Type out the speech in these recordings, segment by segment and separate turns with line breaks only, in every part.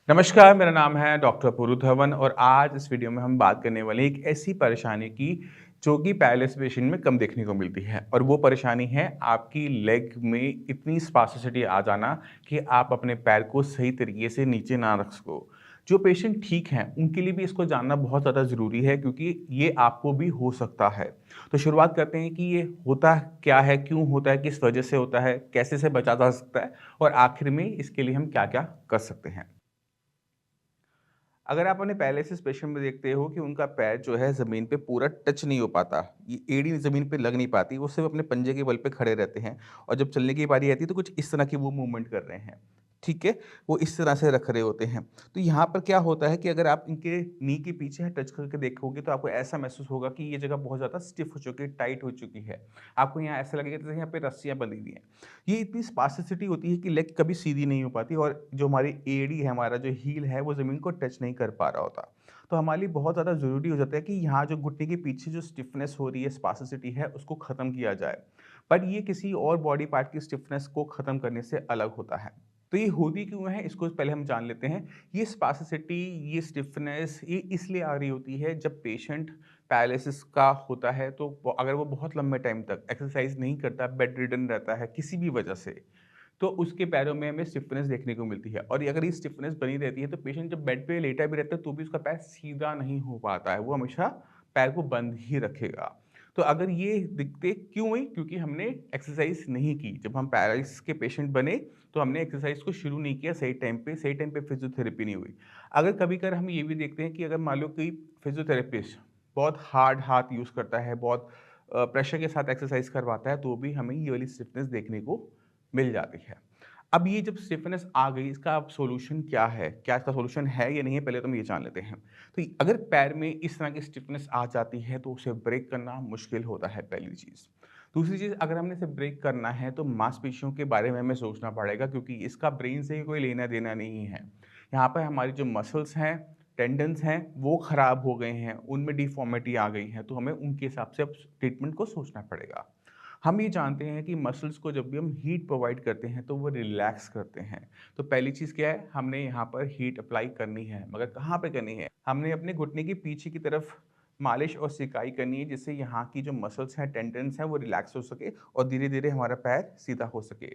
नमस्कार, मेरा नाम है डॉक्टर पुरु धवन और आज इस वीडियो में हम बात करने वाले हैं एक ऐसी परेशानी की जो कि पैरालिसिस पेशेंट में कम देखने को मिलती है और वो परेशानी है आपकी लेग में इतनी स्पास्टिसिटी आ जाना कि आप अपने पैर को सही तरीके से नीचे ना रख सको। जो पेशेंट ठीक हैं, उनके लिए भी इसको जानना बहुत ज़्यादा ज़रूरी है क्योंकि ये आपको भी हो सकता है। तो शुरुआत करते हैं कि ये होता क्या है, क्यों होता है, किस वजह से होता है, कैसे इसे बचा जा सकता है और आखिर में इसके लिए हम क्या-क्या कर सकते हैं। अगर आप अपने पैरालिसिस पेशेंट में देखते हो कि उनका पैर जो है ज़मीन पे पूरा टच नहीं हो पाता, ये एड़ी ज़मीन पे लग नहीं पाती, वो सिर्फ़ अपने पंजे के बल पे खड़े रहते हैं और जब चलने की बारी आती है तो कुछ इस तरह की वो मूवमेंट कर रहे हैं, ठीक है? वो इस तरह से रख रहे होते हैं। तो यहाँ पर क्या होता है कि अगर आप इनके नी के पीछे टच करके देखोगे तो आपको ऐसा महसूस होगा कि ये जगह बहुत ज़्यादा स्टिफ़ हो चुकी है, टाइट हो चुकी है। आपको यहाँ ऐसा लगेगा जैसे यहाँ पे रस्सियाँ बंधी हुई हैं। ये इतनी स्पास्टिसिटी होती है कि लेग कभी सीधी नहीं हो पाती और जो हमारी एड़ी है, हमारा जो हील है, वो ज़मीन को टच नहीं कर पा रहा होता। तो हमारे लिए बहुत ज़्यादा ज़रूरी हो जाता है कि यहाँ जो घुटने के पीछे जो स्टिफनेस हो रही है, स्पास्टिसिटी है, उसको ख़त्म किया जाए। बट ये किसी और बॉडी पार्ट की स्टिफनेस को ख़त्म करने से अलग होता है। तो ये होती क्यों है, इसको पहले हम जान लेते हैं। ये स्पास्टिसिटी, ये स्टिफनेस, ये इसलिए आ रही होती है जब पेशेंट पैरालिसिस का होता है तो अगर वो बहुत लंबे टाइम तक एक्सरसाइज नहीं करता, बेड रिडन रहता है किसी भी वजह से, तो उसके पैरों में हमें स्टिफनेस देखने को मिलती है और ये अगर ये स्टिफनेस बनी रहती है तो पेशेंट जब बेड पे लेटा भी रहता है तो भी उसका पैर सीधा नहीं हो पाता है, वो हमेशा पैर को बंद ही रखेगा। तो अगर ये दिक्कतें क्यों हुई, क्योंकि हमने एक्सरसाइज नहीं की। जब हम पैरालिसिस के पेशेंट बने तो हमने एक्सरसाइज को शुरू नहीं किया सही टाइम पे फिजियोथेरेपी नहीं हुई। अगर कभी कर हम ये भी देखते हैं कि अगर मान लो कोई फिजियोथेरेपिस्ट बहुत हार्ड हाथ यूज़ करता है, बहुत प्रेशर के साथ एक्सरसाइज करवाता है, तो भी हमें ये वाली स्टिफनेस देखने को मिल जाती है। अब ये जब स्टिफनेस आ गई, इसका अब सॉल्यूशन क्या है? क्या इसका सॉल्यूशन है या नहीं है, पहले तो हम ये जान लेते हैं। तो अगर पैर में इस तरह की स्टिफनेस आ जाती है तो उसे ब्रेक करना मुश्किल होता है, पहली चीज़। दूसरी चीज़, अगर हमने इसे ब्रेक करना है तो मांसपेशियों के बारे में हमें सोचना पड़ेगा क्योंकि इसका ब्रेन से कोई लेना-देना नहीं है। यहाँ पर हमारी जो मसल्स हैं, टेंडन्स हैं, वो खराब हो गए हैं, उनमें डिफ़ॉर्मिटी आ गई है, तो हमें उनके हिसाब से अब ट्रीटमेंट को सोचना पड़ेगा। हम ये जानते हैं कि मसल्स को जब भी हम हीट प्रोवाइड करते हैं तो वो रिलैक्स करते हैं। तो पहली चीज़ क्या है, हमने यहाँ पर हीट अप्लाई करनी है, मगर कहाँ पे करनी है? हमने अपने घुटने के पीछे की तरफ मालिश और सिकाई करनी है जिससे यहाँ की जो मसल्स हैं, टेंडन्स हैं, वो रिलैक्स हो सके और धीरे-धीरे हमारा पैर सीधा हो सके।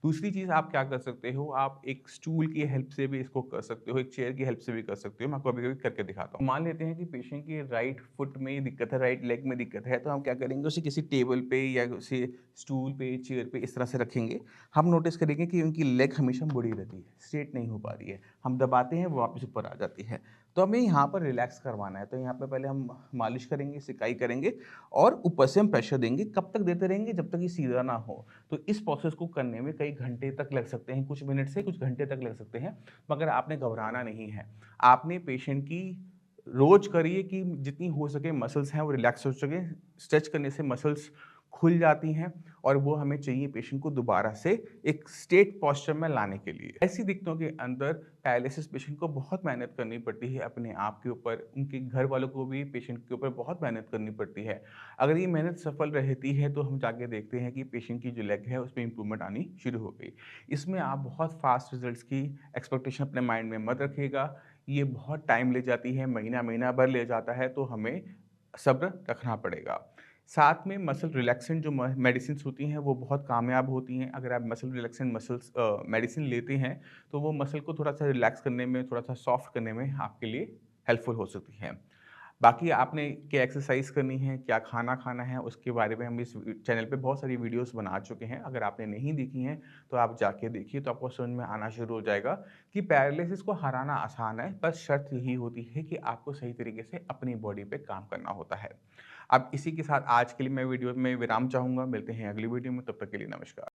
दूसरी चीज़ आप क्या कर सकते हो, आप एक स्टूल की हेल्प से भी इसको कर सकते हो, एक चेयर की हेल्प से भी कर सकते हो। मैं आपको अभी-अभी करके दिखाता हूँ। मान लेते हैं कि पेशेंट की राइट फुट में दिक्कत है, राइट लेग में दिक्कत है, तो हम क्या करेंगे, उसे किसी टेबल पे या उसे स्टूल पे, चेयर पे इस तरह से रखेंगे। हम नोटिस करेंगे कि उनकी लेग हमेशा मुड़ी रहती है, स्ट्रेट नहीं हो पा रही है। हम दबाते हैं, वो वापस ऊपर आ जाती है। तो हमें यहाँ पर रिलैक्स करवाना है, तो यहाँ पे पहले हम मालिश करेंगे, सिकाई करेंगे और ऊपर से हम प्रेशर देंगे। कब तक देते रहेंगे? जब तक ये सीधा ना हो। तो इस प्रोसेस को करने में कई घंटे तक लग सकते हैं, कुछ मिनट से कुछ घंटे तक लग सकते हैं, मगर आपने घबराना नहीं है। आपने पेशेंट की रोज़ करिए कि जितनी हो सके मसल्स हैं वो रिलैक्स हो सकें। स्ट्रेच करने से मसल्स खुल जाती हैं और वो हमें चाहिए पेशेंट को दोबारा से एक स्ट्रेट पोस्चर में लाने के लिए। ऐसी दिक्कतों के अंदर पैरालिसिस पेशेंट को बहुत मेहनत करनी पड़ती है अपने आप के ऊपर, उनके घर वालों को भी पेशेंट के ऊपर बहुत मेहनत करनी पड़ती है। अगर ये मेहनत सफल रहती है तो हम जाके देखते हैं कि पेशेंट की जो लेग है उसमें इम्प्रूवमेंट आनी शुरू हो गई। इसमें आप बहुत फास्ट रिजल्ट्स की एक्सपेक्टेशन अपने माइंड में मत रखिएगा। ये बहुत टाइम ले जाती है, महीना, महीना भर ले जाता है, तो हमें सब्र रखना पड़ेगा। साथ में मसल रिलैक्सेंट जो मेडिसिन्स होती हैं वो बहुत कामयाब होती हैं। अगर आप मसल रिलैक्सेंट मेडिसिन लेते हैं तो वो मसल को थोड़ा-सा रिलैक्स करने में, थोड़ा-सा सॉफ्ट करने में आपके लिए हेल्पफुल हो सकती हैं। बाकी आपने क्या एक्सरसाइज करनी है, क्या खाना खाना है, उसके बारे में हम इस चैनल पे बहुत सारी वीडियोस बना चुके हैं। अगर आपने नहीं देखी हैं, तो आप जाके देखिए, तो आपको समझ में आना शुरू हो जाएगा कि पैरालिसिस को हराना आसान है, बस शर्त यही होती है कि आपको सही तरीके से अपनी बॉडी पे काम करना होता है। अब इसी के साथ आज के लिए मैं वीडियो में विराम चाहूँगा। मिलते हैं अगली वीडियो में, तब तक के लिए नमस्कार।